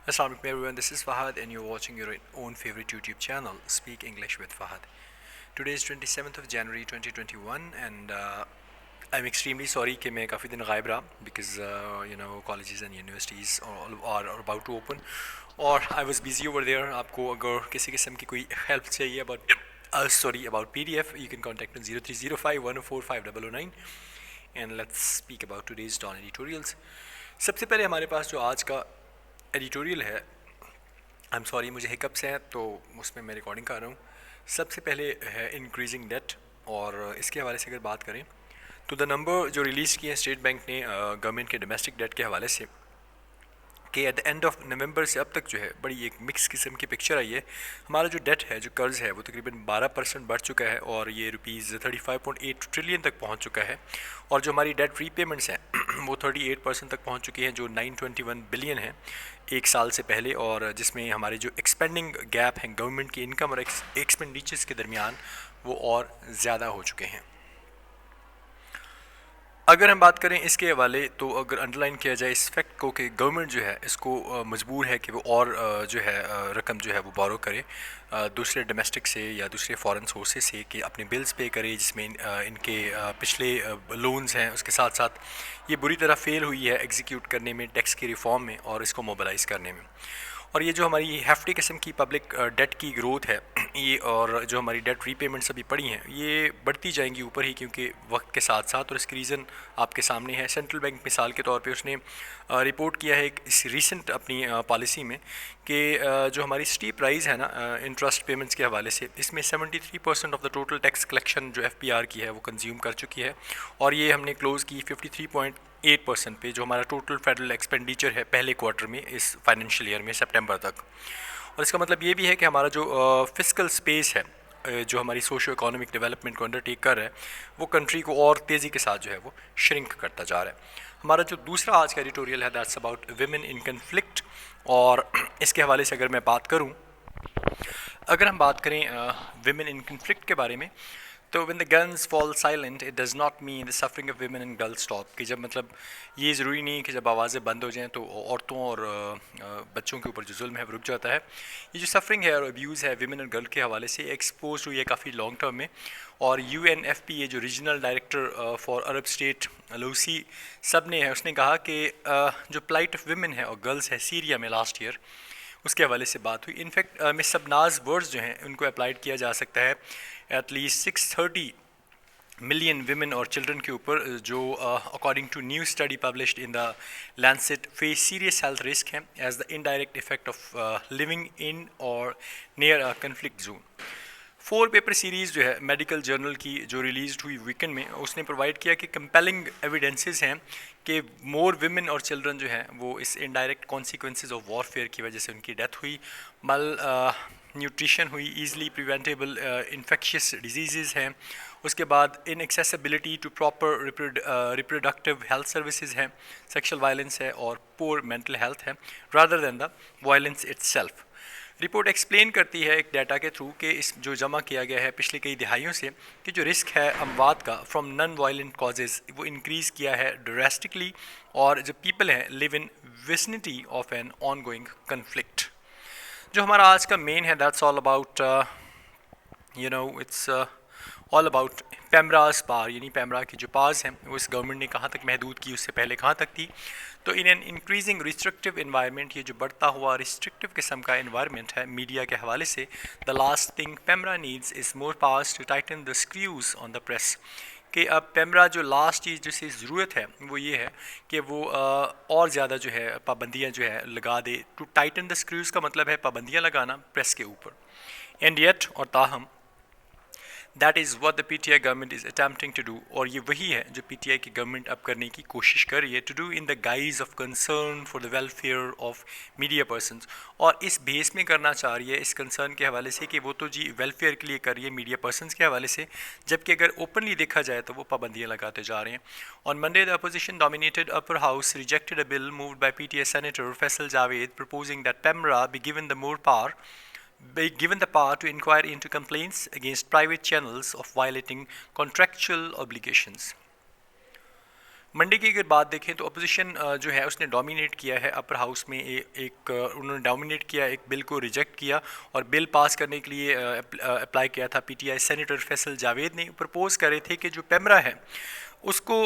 Assalamu alaikum everyone, this is Fahad and you're watching your own favorite YouTube channel, Speak English with Fahad. Today is 27th of January 2021 and I'm extremely sorry कि मैं काफ़ी दिन गायब रहा because colleges and universities are about to open और I was busy over there. आपको अगर किसी किस्म की कोई help चाहिए about PDF, you can contact on 0305104509 and let's speak about today's Dawn editorials. सबसे पहले हमारे पास जो आज का एडिटोरियल है, आई एम सॉरी मुझे हिकअप्स हैं तो उसमें मैं रिकॉर्डिंग कर रहा हूँ. सबसे पहले है इंक्रीजिंग डेट और इसके हवाले से अगर बात करें तो द नंबर जो रिलीज़ किए हैं स्टेट बैंक ने गवर्नमेंट के डोमेस्टिक डेट के हवाले से कि at the end of November से अब तक जो है बड़ी एक मिक्स किस्म की पिक्चर आई है. हमारा जो डेट है, जो कर्ज़ है, वो तकरीबन 12% बढ़ चुका है और ये ₹35.8 ट्रिलियन तक पहुंच चुका है. और जो हमारी डेट रीपेमेंट्स हैं वो 38% तक पहुंच चुकी हैं, जो 921 बिलियन है एक साल से पहले, और जिसमें हमारे जो एक्सपेंडिंग गैप हैं गवर्नमेंट की इनकम और एक्सपेंडिचर्स के दरमियान वो और ज़्यादा हो चुके हैं. अगर हम बात करें इसके हवाले तो अगर अंडरलाइन किया जाए इस फैक्ट को कि गवर्नमेंट जो है इसको मजबूर है कि वो और जो है रकम जो है वो बोरो करे दूसरे डोमेस्टिक से या दूसरे फॉरेन सोर्सेज से कि अपने बिल्स पे करे, जिसमें इनके पिछले लोन्स हैं, उसके साथ साथ ये बुरी तरह फेल हुई है एग्जीक्यूट करने में, टैक्स की रिफॉर्म में और इसको मोबलाइज़ करने में. और ये जो हमारी हेफ्टी किस्म की पब्लिक डेट की ग्रोथ है ये, और जो हमारी डेट रीपेमेंट्स अभी पड़ी हैं ये बढ़ती जाएंगी ऊपर ही क्योंकि वक्त के साथ साथ, और इसकी रीज़न आपके सामने है. सेंट्रल बैंक मिसाल के तौर पे उसने रिपोर्ट किया है इस रीसेंट अपनी पॉलिसी में कि जो हमारी स्टीप राइज है ना इंटरेस्ट पेमेंट्स के हवाले से, इसमें 73% of the total tax collection जो FPR की है वो कंज्यूम कर चुकी है. और ये हमने क्लोज़ की 53.8% पे, जो हमारा टोटल फेडरल एक्सपेंडिचर है पहले क्वार्टर में इस फाइनेंशियल ईयर में सितंबर तक. और इसका मतलब ये भी है कि हमारा जो फिस्कल स्पेस है जो हमारी सोशो इकोनॉमिक डेवलपमेंट को अंडरटेक कर रहा है वो कंट्री को और तेज़ी के साथ जो है वो श्रिंक करता जा रहा है. हमारा जो दूसरा आज का एडिटोरियल है that's about women in conflict, और इसके हवाले से अगर मैं बात करूं, अगर हम बात करें विमेन इन कन्फ्लिक्ट के बारे में, तो when the guns fall silent it does not mean the suffering of women and girls stop. कि जब मतलब ये ज़रूरी नहीं कि जब आवाज़ें बंद हो जाएं तो औरतों और बच्चों के ऊपर जो जुल्म है वो रुक जाता है. ये जो सफरिंग है और अब्यूज़ है विमेन और गर्ल के हवाले से एक्सपोज हुई है काफ़ी लॉन्ग टर्म में. और UNFPA जो regional director for Arab state Lucy सब ने है, उसने कहा कि जो प्लाइट ऑफ विमेन है और गर्ल्स है सीरिया में लास्ट ईयर, उसके हवाले से बात हुई. इनफैक्ट मिस सबनाज वर्ड्स जो हैं उनको अप्लाइड किया जा सकता है एटलीस्ट 630 मिलियन विमेन और चिल्ड्रन के ऊपर जो according to new study published in the Lancet face serious health risk है as the indirect effect of living in और near a conflict zone. 4 paper series जो है मेडिकल जर्नल की जो रिलीज़ हुई वीकेंड में, उसने प्रोवाइड किया कि कंपेलिंग एविडेंसेस हैं कि मोर विमेन और चिल्ड्रन जो हैं वो इस इनडायरेक्ट कॉन्सिक्वेंसेस ऑफ वॉरफेयर की वजह से उनकी डेथ हुई, मल न्यूट्रिशन हुई, ईज़िली प्रिवेंटेबल इन्फेक्शियस डिजीज़ हैं, उसके बाद inaccessibility to proper reproductive health services हैं, सेक्शुअल वायलेंस है और पोर मेंटल हेल्थ है rather than the violence itself. Report explain करती है एक डाटा के थ्रू कि इस जो जमा किया गया है पिछले कई दिहाइयों से कि जो रिस्क है अमवात का फ्रॉम नॉन वायलेंट कॉजेज़ वो इंक्रीज़ किया है ड्रास्टिकली, और जो पीपल हैं live in vicinity of an on going conflict. जो हमारा आज का मेन है that's all about it's all about पेमराज पार, यानी पेमरा की जो पार्स हैं वो इस गवर्नमेंट ने कहाँ तक महदूद की, उससे पहले कहाँ तक थी. तो in an increasing restrictive environment, ये जो बढ़ता हुआ रिस्ट्रिक्टिव किस्म का इन्वायरमेंट है मीडिया के हवाले से, the last thing PEMRA needs is more powers to tighten the screws on the press. कि अब पेमरा जो लास्ट चीज़ जिसकी ज़रूरत है वो ये है कि वो और ज़्यादा जो है पाबंदियाँ जो है लगा दे. टू टाइटन द स्क्रूज का मतलब है पाबंदियाँ लगाना प्रेस के ऊपर. एंड येट और ताहम that is what the PTI government is attempting to do, और ये वही है जो PTI की गवर्नमेंट अब करने की कोशिश कर रही है, to do in the guise of concern for the welfare of media persons. और इस बेस में करना चाह रही है इस कंसर्न के हवाले से कि वो तो जी वेलफेयर के लिए कर रही है मीडिया पर्सनस के हवाले से, जबकि अगर ओपनली देखा जाए तो वो पाबंदियाँ लगाते जा रहे हैं. On Monday the opposition dominated upper house rejected a bill moved by PTI senator Faisal Javed proposing that PEMRA be given the more power be given the power to inquire into complaints against private channels of violating contractual obligations. Monday की अगर बात देखें तो opposition जो है उसने dominate किया है अपर हाउस में। उन्होंने डोमिनेट किया, एक बिल को रिजेक्ट किया और बिल पास करने के लिए अप्लाई किया था। पीटीआई सेनेटर फैसल जावेद ने प्रपोज करे थे कि जो पेमरा है उसको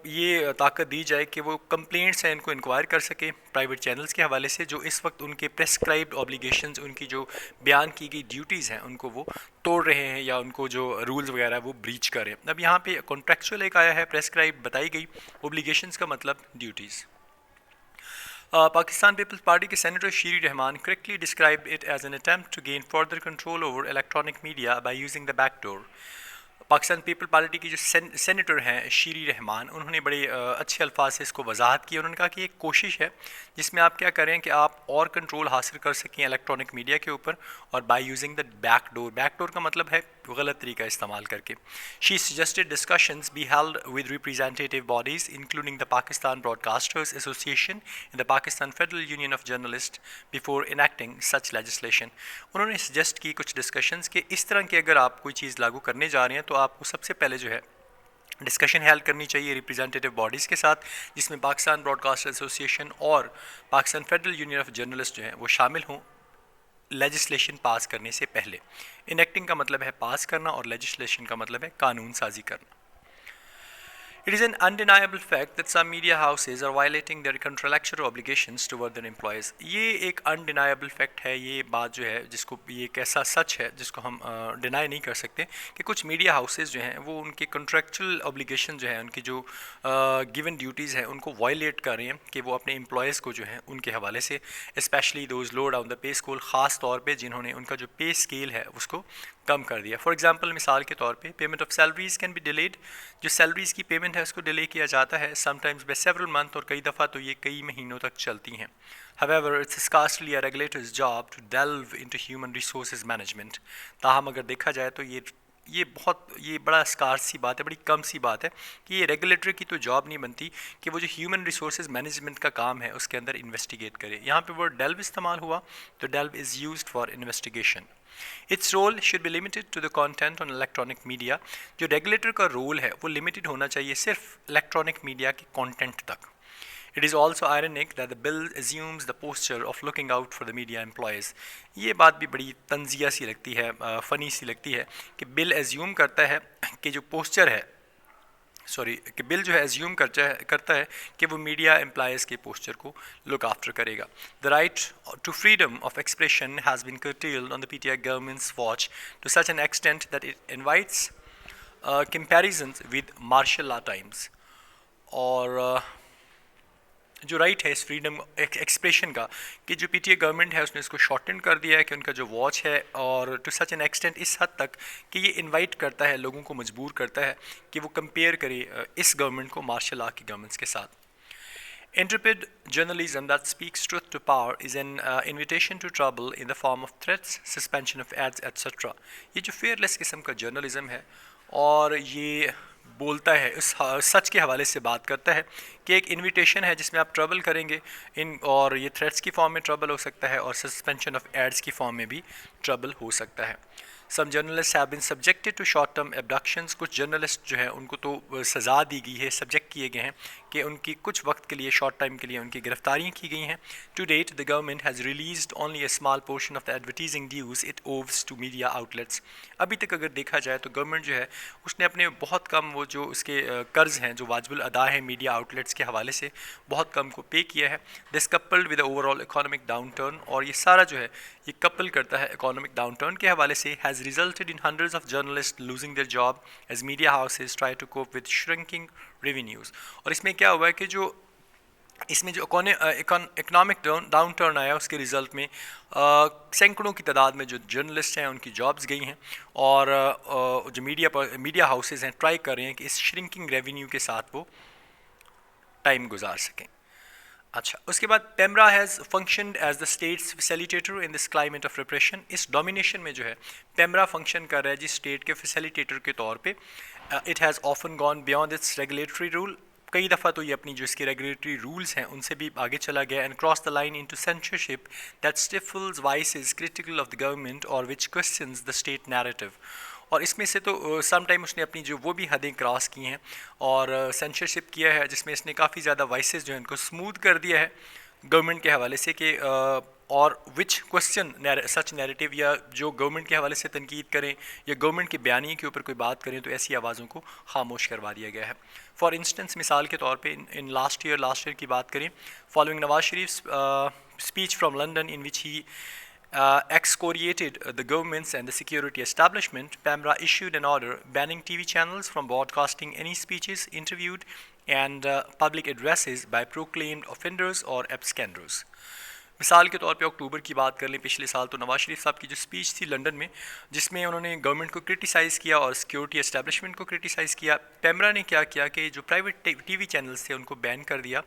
ये ताकत दी जाए कि वो कंप्लेंट्स हैं इनको इंक्वायर कर सके प्राइवेट चैनल्स के हवाले से, जो इस वक्त उनके प्रेस्क्राइब्ड ऑब्लिगेशंस, उनकी जो बयान की गई ड्यूटीज़ हैं उनको वो तोड़ रहे हैं या उनको जो रूल्स वगैरह वो ब्रीच कर रहे हैं। अब यहाँ पे कॉन्ट्रेक्चुअल एक आया है, प्रेस्क्राइब बताई गई, ऑब्लिगेशंस का मतलब ड्यूटीज़। पाकिस्तान पीपल्स पार्टी के senator Sherry Rehman correctly described it as an attempt to gain further control over electronic media by using the back door। Pakistan people party की जो सेनेटर हैं शीरी रहमान, उन्होंने बड़े अच्छे अल्फाज से इसको वजाहत की। उन्होंने कहा कि एक कोशिश है जिसमें आप क्या करें कि आप और कंट्रोल हासिल कर सकें इलेक्ट्रॉनिक मीडिया के ऊपर, और by using the back door. Back door का मतलब है गलत तरीका इस्तेमाल करके। She suggested discussions be held with representative bodies including the Pakistan Broadcasters Association and the Pakistan Federal Union of Journalist before enacting such legislation. उन्होंने सजेस्ट की कुछ डिस्कशंस के इस तरह की अगर आप कोई चीज़ लागू करने जा रहे हैं तो आपको सबसे पहले जो है डिस्कशन हेल्ड करनी चाहिए रिप्रेजेंटेटिव बॉडीज़ के साथ, जिसमें पाकिस्तान ब्रॉडकास्ट एसोसिएशन और Pakistan Federal Union of journalist जो हैं वो शामिल हों लेजिस्लेशन पास करने से पहले। इनेक्टिंग का मतलब है पास करना और लेजिस्लेशन का मतलब है कानून साजी करना। It is an undeniable fact that some media houses are violating their contractual obligations toward their employees। ये एक undeniable fact है, ये बात जो है जिसको ये एक ऐसा सच है जिसको हम डिनाई नहीं कर सकते कि कुछ मीडिया हाउसेस जो हैं वो उनके contractual obligation जो है, उनकी जो गिवन ड्यूटीज़ हैं उनको वायलेट कर रहे हैं कि वो अपने एम्प्लॉयज़ को जो है उनके हवाले से, specially those low down the pay scale, ख़ास तौर पे जिन्होंने उनका जो पे स्केल है उसको कम कर दिया। फॉर एग्जांपल, मिसाल के तौर पे payment of salaries can be delayed. जो सैलरीज़ की पेमेंट है उसको डिले किया जाता है समटाइम्स बाय सेवरल मंथ, और कई दफ़ा तो ये कई महीनों तक चलती हैं। However, it's scarcely a regulator's job to delve into human resources management। ताहम अगर देखा जाए तो ये बड़ा स्कार्स सी बात है, बड़ी कम सी बात है कि ये रेगुलेटर की तो जॉब नहीं बनती कि वो जो ह्यूमन रिसोर्स मैनेजमेंट का काम है उसके अंदर इन्वेस्टिगेट करे। यहाँ पे वर्ड डेल्व इस्तेमाल हुआ तो delve is used for investigation. Its role should be limited to the content on electronic media. जो रेगुलेटर का रोल है वो लिमिटेड होना चाहिए सिर्फ इलेक्ट्रॉनिक मीडिया के कंटेंट तक। It is also ironic that the bill assumes the posture of looking out for the media employees। ये बात भी बड़ी तंजिया सी लगती है, फ़नी सी लगती है कि बिल एज्यूम करता है कि जो पोस्चर है कि बिल जो है एज्यूम करता है कि वो मीडिया एम्प्लॉयज़ के पोस्चर को लुक आफ्टर करेगा। The right to freedom of expression has been curtailed on the PTI government's watch to such an extent that it invites comparisons with martial law times। और जो right है इस freedom expression का कि जो PTI government है उसने इसको शॉर्टन कर दिया है कि उनका जो वॉच है, और टू सच एन एक्सटेंट इस हद तक कि ये इनवाइट करता है, लोगों को मजबूर करता है कि वो कंपेयर करे इस गवर्नमेंट को मार्शल लॉ की गवर्नमेंट्स के साथ। Intrepid journalism that speaks truth to power is an invitation to trouble in the form of threats, suspension of ads, etc। ये जो फेयरलेस किस्म का जर्नलिज्म है और ये बोलता है, उस सच के हवाले से बात करता है कि एक इनविटेशन है जिसमें आप ट्रबल करेंगे और ये थ्रेट्स की फॉर्म में ट्रबल हो सकता है और सस्पेंशन ऑफ एड्स की फॉर्म में भी ट्रबल हो सकता है। Some journalist have been subjected to short term abductions. कुछ जर्नलिस्ट जो है उनको तो सज़ा दी गई है, सब्जेक्ट किए गए हैं कि उनकी कुछ वक्त के लिए, शॉर्ट टाइम के लिए उनकी गिरफ्तारियाँ की गई हैं। To date the government has released only a small portion of the advertising dues it owes to media outlets. अभी तक अगर देखा जाए तो गवर्नमेंट जो है उसने अपने बहुत कम वो जो उसके कर्ज़ हैं जो वाजिबुल अदा है मीडिया आउटलेट्स के हवाले से, बहुत कम को पे किया है। This coupled with overall economic down turn, और ये सारा जो है ये कपल करता है इकोनॉमिक डाउन टर्न के हवाले से, has resulted in hundreds of journalist losing their job as media houses try to cope with shrinking revenues. और इसमें क्या हुआ है कि जो इसमें जो इकोनॉमिक डाउन टर्न आया उसके रिज़ल्ट में सैकड़ों की तादाद में जो जर्नलिस्ट हैं उनकी जॉब्स गई हैं, और जो मीडिया हाउसेज हैं ट्राई कर रहे हैं कि इस श्रिंकिंग रेवेन्यू के साथ वो टाइम गुजार सकें। अच्छा, उसके बाद PEMRA has functioned as the state's facilitator in this climate of repression. इस डोमिनेशन में जो है पेमरा फंक्शन कर रहा है जिस स्टेट के फैसिलिटेटर के तौर पे। It has often gone beyond it's regulatory rule. कई दफ़ा तो ये अपनी जो इसके रेगुलेटरी रूल्स हैं उनसे भी आगे चला गया, and cross the line into censorship that stifles voices critical of the government और which questions the state narrative. और इसमें से तो सम टाइम उसने अपनी जो वो भी हदें क्रॉस की हैं और सेंसरशिप किया है, जिसमें इसने काफ़ी ज़्यादा वाइसेस जो है उनको स्मूथ कर दिया है गवर्नमेंट के हवाले से कि और विच क्वेश्चन सच नैरेटिव या जो गवर्नमेंट के हवाले से तनकीद करें या गवर्नमेंट के बयानी के ऊपर कोई बात करें तो ऐसी आवाज़ों को खामोश करवा दिया गया है। फॉर इंस्टेंस मिसाल के तौर पे इन लास्ट ईयर की बात करें, following Nawaz Sharif speech from London in which he excoriated the governments and the security establishment, PEMRA issued an order banning TV channels from broadcasting any speeches, interviewed, and public addresses by proclaimed offenders or absconders. मिसाल के तौर पे अक्टूबर की बात कर लें पिछले साल, तो नवाज शरीफ साहब की जो स्पीच थी लंदन में, जिसमें उन्होंने गवर्नमेंट को क्रिटिसाइज़ किया और सिक्योरिटी एस्टेब्लिशमेंट को क्रिटिसाइज़ किया, पेमरा ने क्या किया कि जो प्राइवेट टीवी चैनल्स थे उनको बैन कर दिया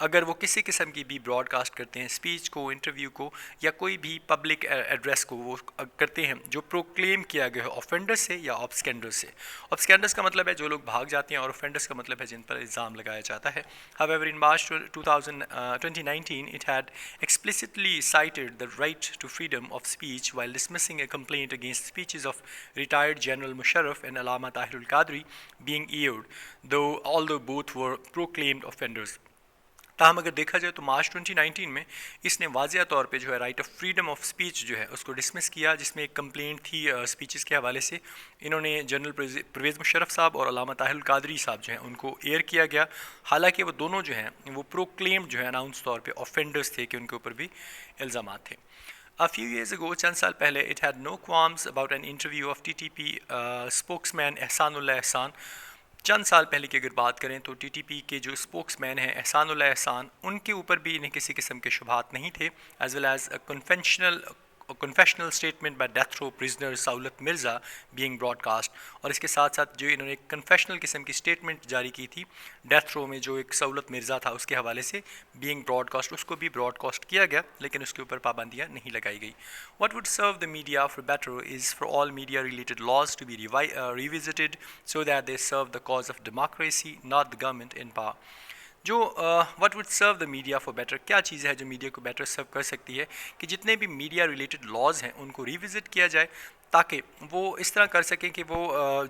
अगर वो किसी किस्म की भी ब्रॉडकास्ट करते हैं स्पीच को, इंटरव्यू को या कोई भी पब्लिक एड्रेस को वो करते हैं जो प्रोक्लेम किया गया है ऑफेंडर्स से या ऑब्सकेंडर्स से। ऑब्सकेंडर्स का मतलब है जो लोग भाग जाते हैं और ऑफेंडर्स का मतलब है जिन पर इल्ज़ाम लगाया जाता है। However, in March 2019, it had explicitly cited the right to freedom of speech while dismissing a complaint against speeches of retired General Musharraf and Allama Tahir al-Qadri being aired, although both were proclaimed offenders. ताहम अगर देखा जाए तो मार्च 2019 में इसने वाज़िया तौर पे जो है right of freedom of speech जो है उसको डिसमिस किया, जिसमें एक कंप्लेंट थी स्पीचेस के हवाले से। इन्होंने जनरल परवेज़ मुशर्रफ साहब और अल्लामा ताहिर कादरी साहब जो हैं उनको एयर किया गया, हालांकि वो दोनों जो हैं वो प्रोक्लेम्ड जो है अनाउंस तौर पे ऑफेंडर्स थे कि उनके ऊपर भी इल्ज़ाम थे। A few years ago, चंद साल पहले, it had no qualms about an interview of TTP spokesman Ehsanullah एहसान। चंद साल पहले की अगर बात करें तो टीटीपी के जो स्पोक्समैन हैं एहसानुल्लाह एहसान, उनके ऊपर भी इन्हें किसी किस्म के शुबहात नहीं थे, as well as confessional statement by death row prisoner Saulat Mirza being broadcast. और इसके साथ साथ जो इन्होंने एक कन्फेशनल किस्म की स्टेटमेंट जारी की थी डेथ रो में, जो एक सौलत मिर्ज़ा था उसके हवाले से बीइंग ब्रॉडकास्ट, उसको भी ब्रॉडकास्ट किया गया लेकिन उसके ऊपर पाबंदियाँ नहीं लगाई गई। What would serve the media for better is for all media related laws to be revisited so that they serve the cause of democracy, not the government in power. जो what would serve the media for better, क्या चीज़ है जो media को better सर्व कर सकती है कि जितने भी मीडिया रिलेटेड लॉज हैं उनको रिविज़िट किया जाए ताकि वो इस तरह कर सकें कि वो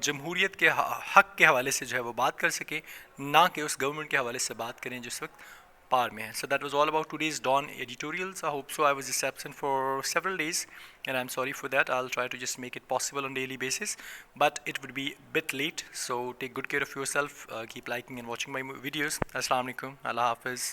जमहूरियत के हक़ के हवाले से जो है वो बात कर सकें, ना कि उस गवर्नमेंट के हवाले से बात करें जिस वक्त पार में है। So that was all about today's Dawn editorials. I hope so. I was just absent for several days and I'm sorry for that. I'll try to just make it possible on daily basis, but it would be a bit late. So take good care of yourself. Keep liking and watching my videos. Assalamu alaikum. Allah Hafiz.